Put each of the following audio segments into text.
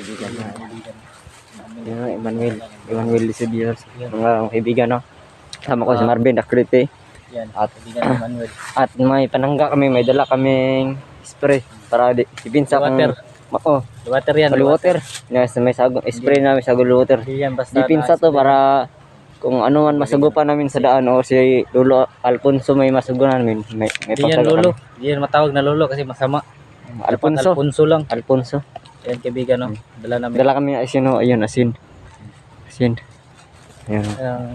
kaibigan na. Yan, Emmanuel Lisidios, mga kaibigan, no? Sama ko si Marvin Akriti. Yan, At kaibigan Manuel. At may panangga kami, may dala kaming spray para ipinsa kung Water yan. holy water. Yes, may sagol spray na, may sagol water. Yan, basta Dipinsa to para kung ano man masugupan namin sa daan o si Lolo Alfonso may masugunan namin. May Di yan lolo. Di yan matawag na lolo kasi masama. Alfonso. Alfonso lang. Alfonso. Yan kaibigan, no? Dala namin. Dala kami asin, no? Ayun, asin. Asin. Ayun.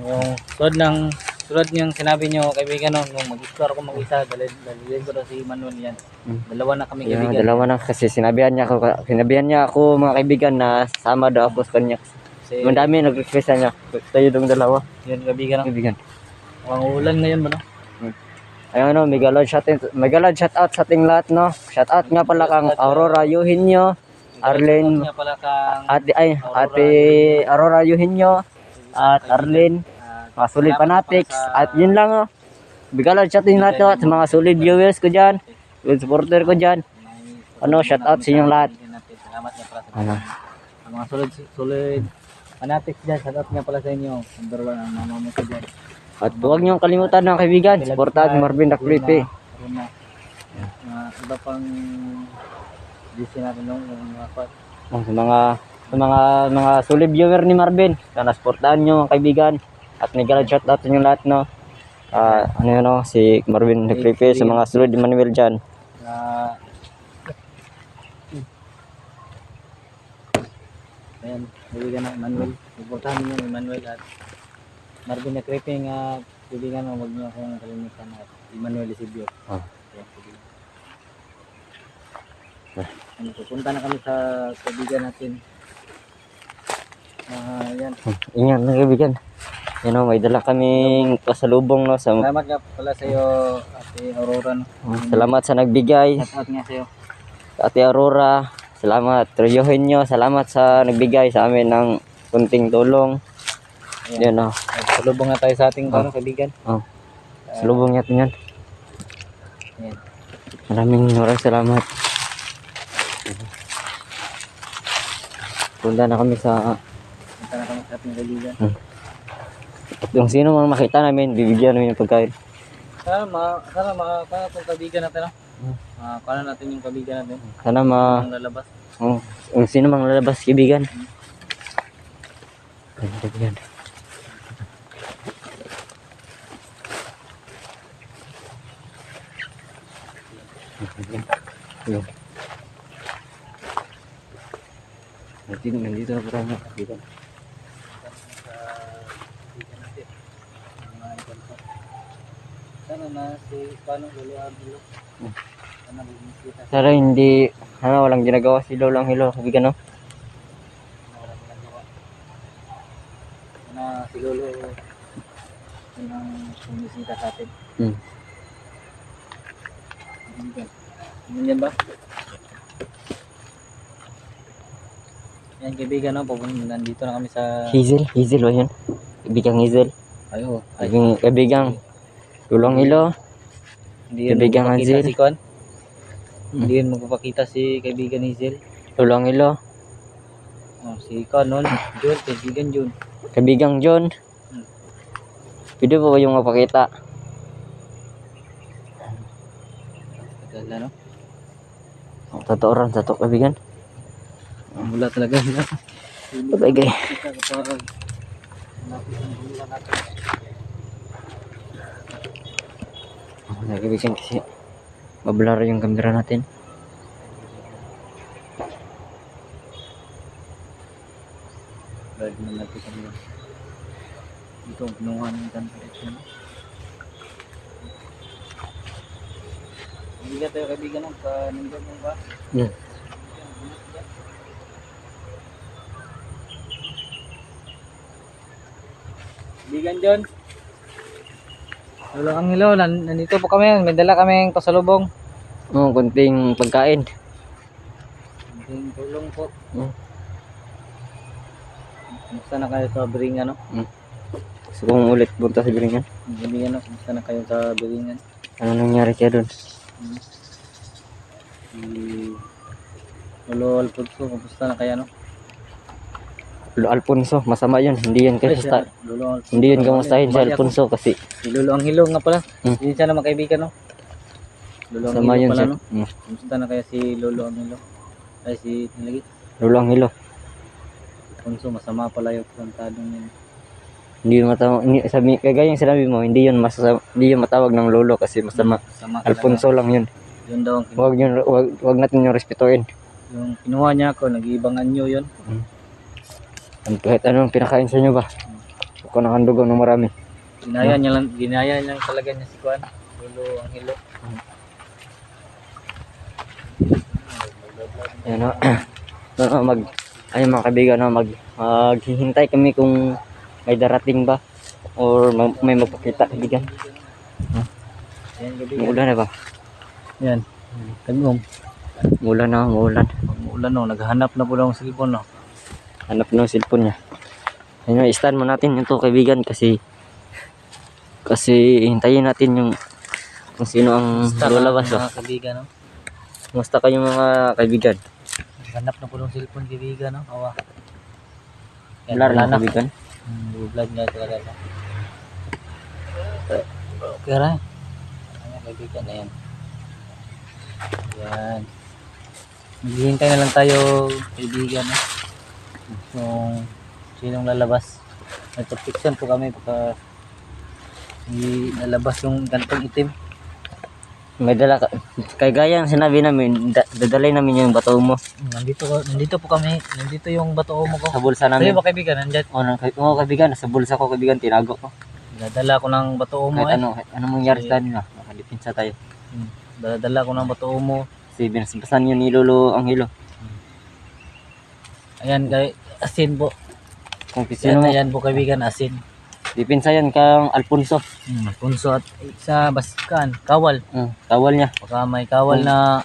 Yung tulad niyang sinabi niyo kaibigan, no? Nung mag-explore ako mag-isa, dalhin ko daw si Manuel yan. Dalawa na kami Yeah, kaibigan. dalawa na kasi sinabihan niya ako mga kaibigan na sama daw ako sa kanya. Kasi Madami nag-request niya. Tayo dong dalawa. yan kaibigan, no? Kaibigan. Ang ulan ngayon ba, no? Ayun, no, megalod shout out sa ating lahat, no. Shout out nga pala kang Aurora Eugenio, Arlene, Nga pala kang Ate Aurora Eugenio, at Arlene, mga solid fanatics, at yun lang, oh. Megalod shout out lahat, no, sa mga solid viewers ko dyan, good supporter ko dyan. Ano, shout out sa inyong lahat. Salamat nga pala sa Ano. ang mga solid fanatics dyan. Shout out nga pala sa inyo. Number 1 ang mama mo ko dyan. At huwag niyong kalimutan ng kaibigan, supportahan si Marvin Akriti. Iba pang DC natin nung mga kwat. Sa mga solid viewer ni Marvin, sana supportahan niyo mga kaibigan. At megalod shout out sa inyong lahat, no. Ano yun, no, si Marvin Akriti sa mga solid Emmanuel dyan. Ayan, kaibigan ng Emmanuel. Supportahan niyo Emmanuel at Marvin Akriti nga kaibigan mo, huwag niyo akong kalimutan at Emmanuel Isibio. Ayan, kaibigan. Pupunta na kami sa kaibigan natin. Yan. Ingat na kaibigan. Yan, no, may dala kaming pasalubong, no, sa Salamat nga pala sa iyo, Ate Aurora. No? salamat sa nagbigay. Shout out nga sa iyo. Ate Aurora, salamat. Eugenio, salamat sa nagbigay sa amin ng kunting tulong. Yan, no. Salubong na tayo sa ating kaibigan. Salubong natin yan. Yan. Maraming salamat. Punta na kami sa Punta na kami sa ating kaibigan. at yung sino mang makita namin, bibigyan namin ng pagkain. Sana makakana itong kaibigan natin. No? Paano natin yung kaibigan natin? Sana Ang lalabas. yung sino mang lalabas, kaibigan. Kaibigan. Yun. Nandito na parang kaibigan. Sana na si paano luluhan dito. Sana bumikita. Sana hindi, walang ginagawa si Lolang Hilo, kaibigan, no? Sana si Lolo ang bumisita sa atin. Yan ba? Yan kaibigan, no? Nandito na kami sa Hazel ba yun? Kaibigang Hazel. ayo. Kaibigang Lolang Hilo. Hindi yan Kaibigang magpapakita Hazel. si Kon. Hindi yan magpapakita si kaibigan Hazel. Lolang Hilo. Si Kon nun. Jun, kaibigan Jun. Kaibigang John. Pwede po ba yung mapakita? Ano? Totoo rin, totoo kaibigan. Mula talaga sila. Bagay. Kaibigan kasi mablur yung kamera natin. Balik na natin kami. Dito ang pinungan ng connection. Hindi ka tayo kaibigan ng nandun mo ba? Kaibigan John. Hello, ang hello. Nandito po kami. May dala kaming pasalubong. Kunting pagkain. Kunting tulong po. Kumusta na kayo sa Biringan, no? Gusto kong ulit punta sa Biringan. Kaibigan, no? Kumusta na kayo sa Biringan? Ano nangyari kaya doon? Si Lolo Alfonso, kumusta na kaya, no? Alfonso, masama yun. Hindi yan Pre, kamusta. Lolo Alfonso. Hindi yun kamustahin si Bali ako, Alfonso kasi si Lolo Angelo nga pala. Hmm. Hindi siya naman kaibigan, no? Lolo masama Angelo yun pala, siya. no? Kumusta na kaya si Lolo Angelo? Ay, si nilagi. Lolo Angelo. Alfonso, masama pala yung kantadong yun. Hindi yun matawag, kagaya yung sinabi mo, hindi yun matawag ng lolo kasi masama. Masama talaga. Alfonso lang yun. Yun daw ang Wag natin yung respetuin. yung kinuha niya ako, nag-iibang anyo yun. Kahit anong pinakain sa inyo ba? Huwag ko nang handugaw ng marami. Ginaya niya lang talaga niya si Juan. Lolo Angelo. Ayun o. Ayun mga kaibigan, maghihintay kami kung may darating ba or may magpakita kaibigan. Ayan, gabi. Umuulan na ba? Yan. Tagom. Umuulan na, umuulan. Umuulan, no. Naghahanap na po ng cellphone, no. Hanap na yung cellphone niya. Ayun, i-stand mo natin yung to kaibigan kasi hintayin natin yung kung sino ang lalabas. Mga kaibigan, no. Kumusta kayo mga kaibigan? Naghanap na po ng cellphone, kaibigan, no. Awa. Yan, Wala wala na na. kaibigan. Vlog nga talaga, no. Okay, rin. Ayan, kaibigan na yan. Yan. Maghihintay na lang tayo, kaibigan, no. Kung sinong lalabas. May protection po kami pagka hindi lalabas yung gantong itim. May dala ka. Kay gaya ang sinabi namin, dadalay namin yung bato mo Nandito po kami. Nandito yung bato mo ko. sa bulsa Sa'yo namin. ba kaibigan? Nandyan. Kaibigan, nasa bulsa ko kaibigan, tinago ko. Dadala ko ng bato mo Kahit eh. ano mangyari sa kanila, nakadipinsa tayo. Dadala ko ng bato mo. Kasi binasabasan yun ni Lolo Angelo. Ayan kay asin po. Kung sino Ayan po kaibigan, asin. dipinsa yan kang Alfonso. Punso at isa basikan, kawal. Tawal niya. Baka may kawal na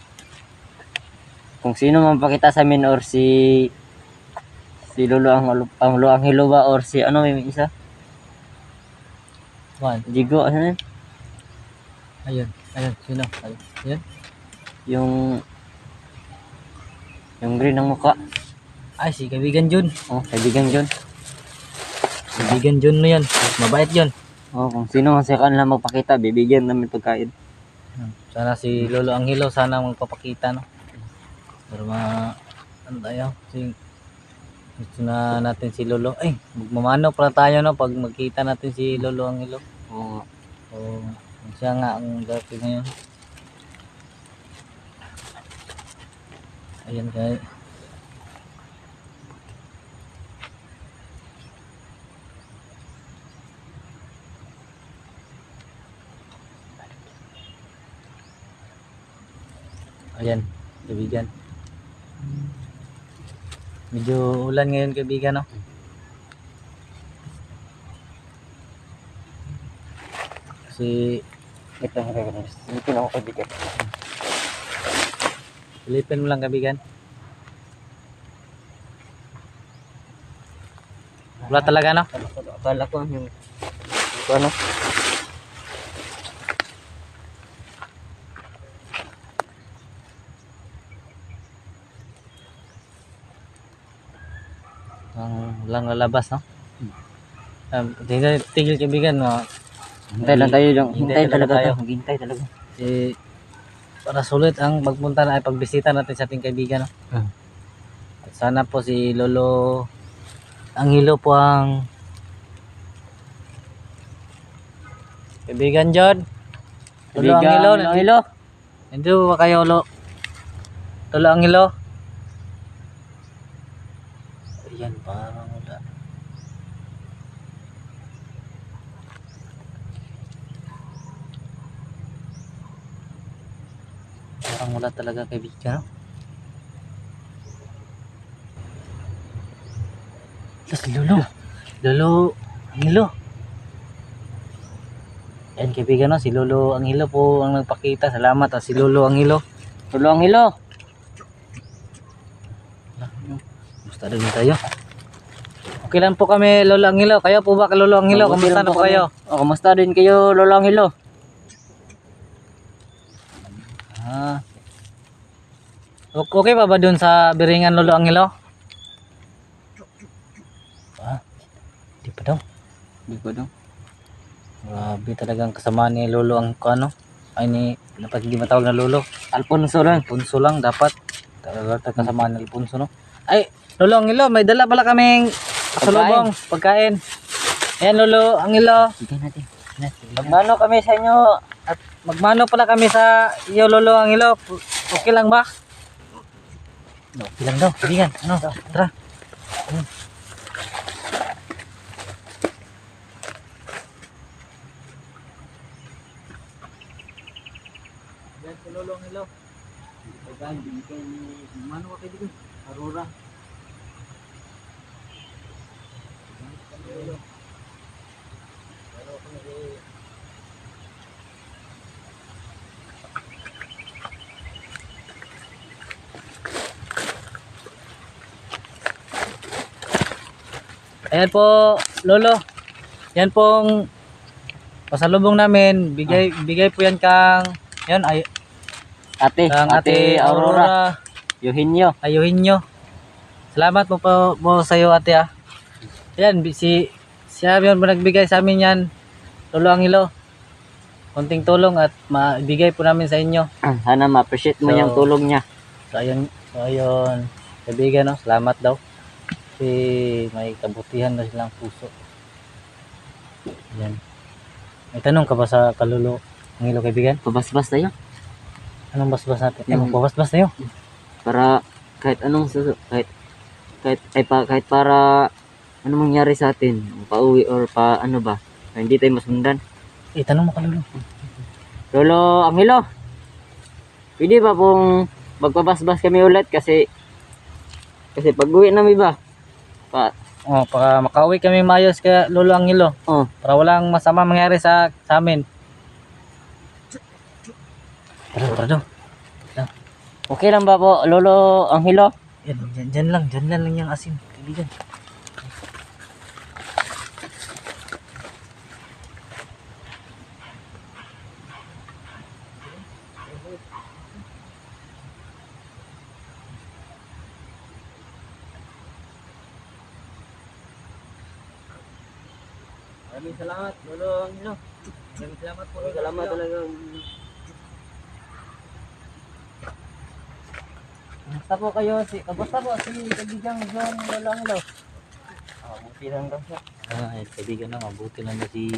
Kung sino man pakita sa amin or si Lolo ang Lolo Angelo ba or si ano may isa? kuwan. Jigo, ano yun? Ayun, sino? Ayun. Yung green ng mukha. Ay, si kaibigan Jun. Kaibigan John. Kaibigan Jun mo yan. Mabait yun. Kung sino man sa kanila magpakita, bibigyan namin pagkain. Sana si Lolo Angelo sana magpapakita, no. Pero ano tayo? Gusto na natin si Lolo. Ay, magmamano pala tayo, no, pag magkita natin si Lolo Angelo. Oo. O siya nga ang dati ngayon. Ayan kay. Ayan, kaibigan. Medyo ulan ngayon, kaibigan, no? Kasi Ito na kaibigan. Ito na ako kaibigan. silipin mo lang, kaibigan. Wala talaga, no? Akala ko yung ano? Walang lalabas, no? Tigil, kaibigan, no? Hintay lang tayo dong. Hintay Hintay talaga tayo. tayo. Maghintay talaga. Para sulit ang magpunta na ay pagbisita natin sa ating kaibigan, no? At sana po si Lolo Angelo po ang kaibigan John. Lolo Angelo, Angelo. nandito ba kayo, Lolo Angelo? Ayan, parang wala. Parang wala talaga, kaibigan, no? Si Lolo Angelo. Ayan, kaibigan, no? Si Lolo Angelo po ang nagpakita. Salamat, si Lolo Angelo. Lolo Angelo. Basta rin tayo. Okay lang po kami, Lolo Angelo. Kayo po ba, Lolo Angelo? Kamusta na po kayo? Kamusta din kayo, Lolo Angelo? Okay pa ba dun sa Biringan, Lolo Angelo? Di pa daw. Di ko daw. Grabe talagang kasama ni Lolo ang ano. Ay ni dapat hindi matawag na Lolo. Alfonso lang. Alfonso lang dapat. Talaga kasama ni Alfonso no. Ay, Lolo ang ilo, may dala pala kaming pasalubong, pagkain. Ayan Lolo ang ilo. Sige natin. Magmano kami sa inyo at magmano pala kami sa iyo Lolo ang ilo. Okay lang ba? Okay lang daw. Kaibigan, ano? Tara. Yan si Lolo ang ilo. Pagkain, binigay ni Mano ka kaibigan? Aurora. Ayan po, Lolo. Yan pong pasalubong namin. Bigay po yan kang yan ay kang Ate Aurora. Eugenio. Ayuhin nyo. Salamat po sa iyo ate ah. Ayan, siya yun nagbigay sa amin yan. Lolo ang ilo. Konting tulong at maibigay po namin sa inyo. Sana ma-appreciate mo So, yung tulong niya. So ayun. Kaibigan no, salamat daw. Kasi may kabutihan na silang puso. Ayan. May tanong ka ba sa kalulu ang ilo kaibigan? Pabasbas tayo. Anong basbas natin? Babasbas tayo. Para kahit anong kahit para ano mangyari sa atin, pauwi or pa ano ba, hindi tayo masundan. Tanong mo kalulu. Lolo Angelo, pwede ba pong magpabasbas kami ulit kasi pag-uwi namin ba? Para makauwi kami maayos kay Lolo Angelo. Para walang masama mangyari sa amin. Tara daw. Okay lang ba po, Lolo Angelo? Diyan lang yung asin, kaibigan. Maraming salamat, Lolo Angelo. Maraming salamat po. Salamat talaga. Kamusta po kayo? Kamusta po si kaibigan John Lolo Angelo? Buti lang daw siya. Kaibigan na, mabuti lang na si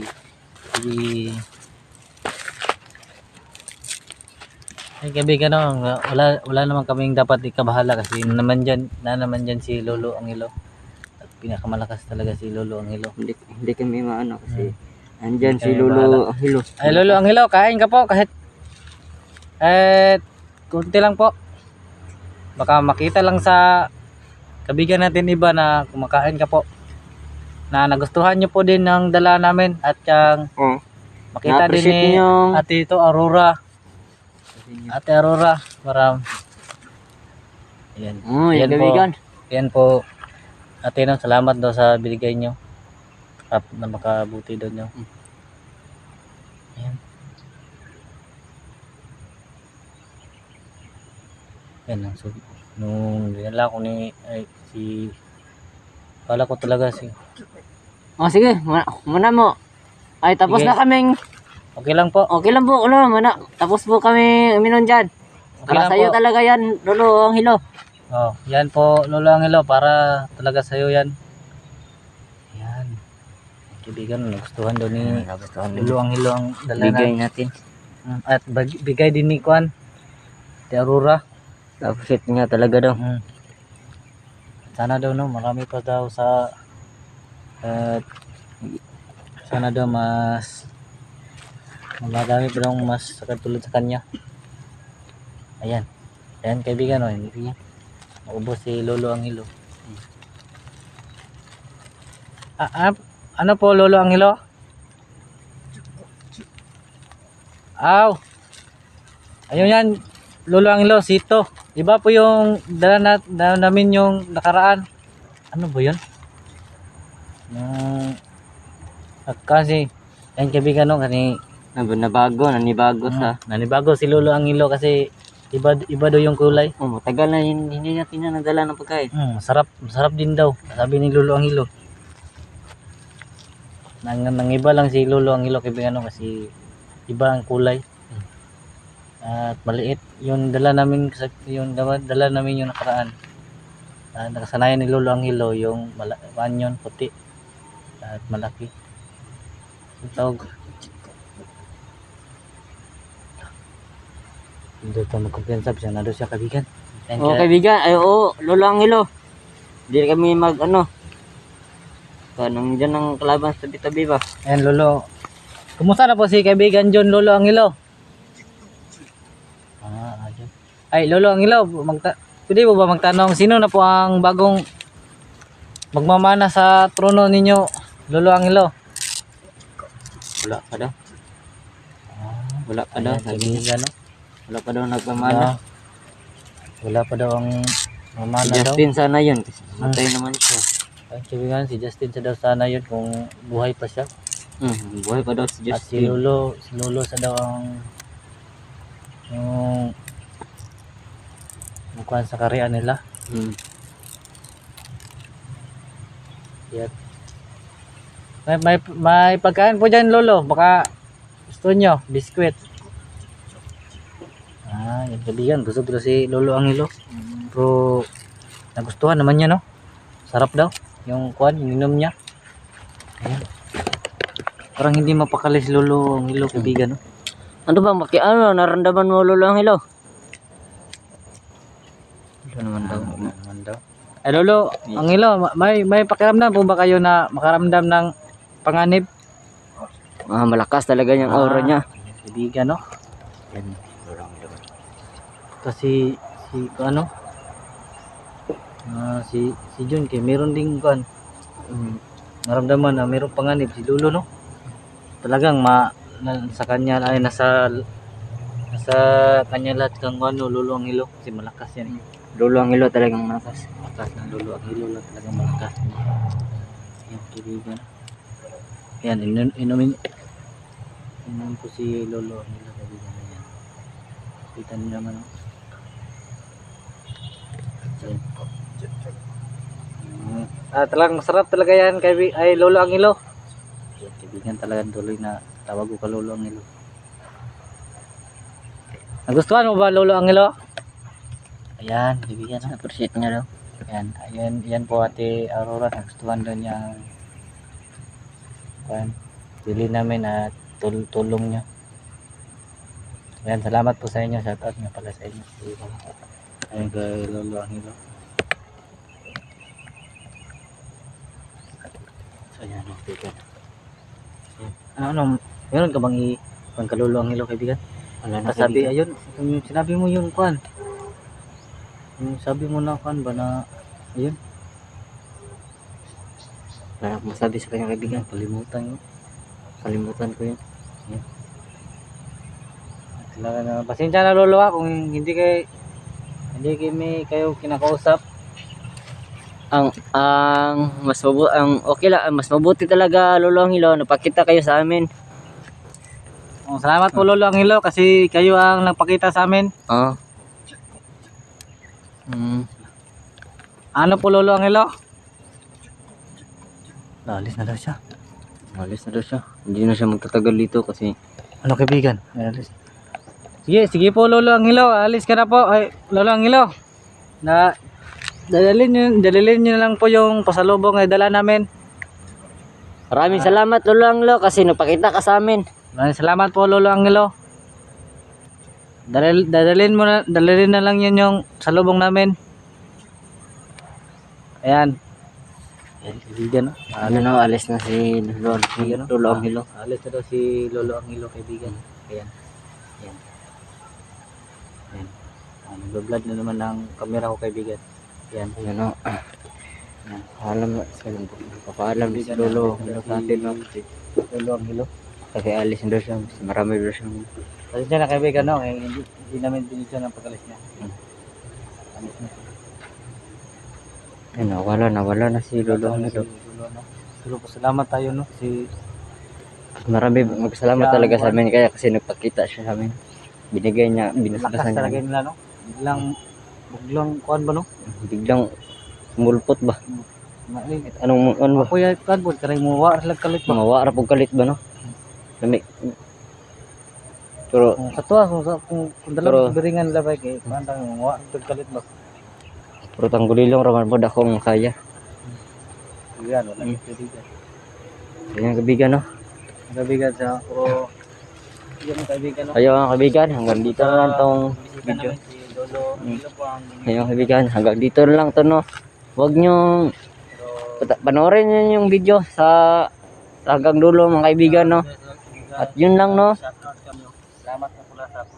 kaibigan no, wala naman kaming dapat ikabahala kasi naman dyan si Lolo Angelo. At pinakamalakas talaga si Lolo Angelo. Hindi kami maano kasi andyan si Kami Lolo Angelo. Ay Lolo Angelo, kain ka po kahit kunti lang po. Baka makita lang sa kaibigan natin iba na kumakain ka po. Na nagustuhan nyo po din ng dala namin at yung makita din ni Ate ito Aurora. Ate Aurora, Ayan. Yan kaibigan. Yan po. Ate no, salamat daw sa binigay nyo. Na makabuti doon nyo. Ayan. Yan ang nung dinala ko kala ko talaga Sige, muna mo. Ay, tapos Sige. na kaming. Okay lang po. Okay lang po, muna. Tapos po kami uminom dyan. Okay Para lang sa'yo po. talaga yan, Lolo Angelo. Yan po Lolo Angelo, para talaga sa'yo yan. Yan. Kaibigan, nagustuhan daw ni Lolo Angelo ang dala Bigay natin. At bigay din ni Kwan. Ate Aurora. Appreciate niya talaga daw. Sana daw no, marami pa daw sana daw madami pa daw mas katulad sa kanya. Ayan kaibigan no, hindi maubos si Lolo Angelo. Ano po Lolo Angelo? Ayun yan Lolo Angelo, sito. Iba po yung dala namin yung nakaraan. Ano ba yun? Kasi yan kaibigan no, Nanibago sa. Nanibago si Lolo Angelo kasi iba daw yung kulay. Matagal na hindi natin na nadala ng pagkain. Masarap din daw, sabi ni Lolo Angelo. nangiba lang si Lolo Angelo kaibigan no, kasi iba ang kulay. At maliit yung dala namin dala namin yung nakaraan. Nakasanayan ni Lolo Angelo yung banyon puti at malaki. Ang tawag. Hindi ito magkumpiyansa siya na doon siya kaibigan. Oo, kaibigan. Ay, oo, Lolo Angelo. Hindi kami kanang dyan ng kalaban sa tabi-tabi ba? Ayan Lolo. Kumusta na po si kaibigan John Lolo Angelo? Ayun. Ay Lolo Angelo, pwede mo ba magtanong sino na po ang bagong magmamana sa trono ninyo Lolo Angelo? Wala pa daw. Wala pa daw. Kaibigan no? Wala pa daw nagpamana. Wala pa daw ang mamana Si daw. Justin sana yun. Kasi matay naman siya. Ay, kaibigan, si Justin sa daw sana yun kung buhay pa siya. Buhay pa daw si At si Justin. Lolo sa daw ang yung mukuhan sa karian nila. Yep. May pagkain po dyan Lolo, baka gusto nyo, biskwit. Yung kaibigan, busog daw si Lolo Angelo. Pero nagustuhan naman niya no. Sarap daw yung kuhan, ininom niya. Ayan. Parang hindi mapakali si Lolo Angelo kaibigan no. Ano ba, naramdaman mo Lolo Angelo? Ito naman daw. Ay Lolo Angelo, may pakiramdam po ba kayo na makaramdam ng panganib? Malakas talaga yung aura niya. Kaibigan no. Yan. Kasi si John kay meron ding kuan naramdaman na mayroong panganib si Lolo no. Talagang sa kanya ay nasa kanya lahat kang Lolo Angelo kasi malakas yan. Lolo Angelo talagang malakas. Malakas ng Lolo Angelo lang talagang malakas. Yan kaibigan. Yan inumin po si Lolo Angelo kaibigan yan. Kita niyo naman no. Talagang masarap talaga yan ay Lolo Angelo. Kaibigan talagang tuloy na tawag ko ka Lolo Angelo. Nagustuhan mo ba Lolo Angelo? Ayan, kaibigan. Appreciate niya daw. Ayan po Ate Aurora. Nagustuhan daw niya pili namin at tulong niya. Ayan, salamat po sa inyo. Shoutout nga pala sa inyo. Ayan kay Lolo Angelo. Ayan, kaibigan. Meron ka bang pangkalolo ang Angelo kaibigan? Wala na Sabi kaibigan. ayun, yung sinabi mo yun kuan. Yung sabi mo na kuan ba na ayun, Wala akong masabi sa kanya kaibigan. Kalimutan ko yun. Talaga na pasensya na Lolo kung hindi kayo kinakausap. Ang okay lang, mas mabuti talaga Lolo Angelo, napakita kayo sa amin. Salamat po Lolo Angelo kasi kayo ang nagpakita sa amin. Ano po Lolo Angelo? Alis na daw siya. Hindi na siya magtatagal dito kasi Ano kaibigan? Alis. Sige po Lolo Angelo, alis ka na po. Ay Lolo Angelo. Dalilin nyo lang po yung pasalubong na dala namin. maraming salamat Lolo Angelo kasi napakita ka sa amin. Maraming salamat po Lolo Angelo. Dalilin na lang yun yung salubong namin. Ayan. Kaibigan no? Alis na si Lolo Angelo. Alis na daw si Lolo Angelo kaibigan. Ayan. Nag-vlog na naman ng camera ko kaibigan. Yan. Papaalam si Lolo Angelo sa atin. Lolo Angelo. Kasi alis na siya. Marami na siya. Kasi siya na kaibigan no, hindi namin binigyan ng pag-alis niya. Alis na. Nawala na si Lolo Angelo. Pero pasalamat tayo no, Marami magsalamat talaga sa amin kaya kasi nagpakita siya sa amin. Binigay niya, lakas binasbasan talaga niya. nila no. Biglang kuan ba no? Biglang mulpot ba? Anong ano ba? Kuya kadbot karay mo wa sila kalit ba. Mawa ra pug kalit ba no? Lami. Pero Kung katuwa kung Pero- dalawa biringan labay kay pandang wa sila kalit ba. pero tanggulilong ra man pod akong kaya. Yan wala kaibigan. Kaya kaibigan no. Kaibigan sa puro yung kaibigan no. Ayo mga kaibigan, hanggang dito na lang tong Bisita video. namin si Lolo Hilo po ang Ayo kaibigan, hanggang dito na lang to no. Huwag nyo panoorin nyo yung video sa hanggang dulo mga kaibigan no. At yun lang no. shout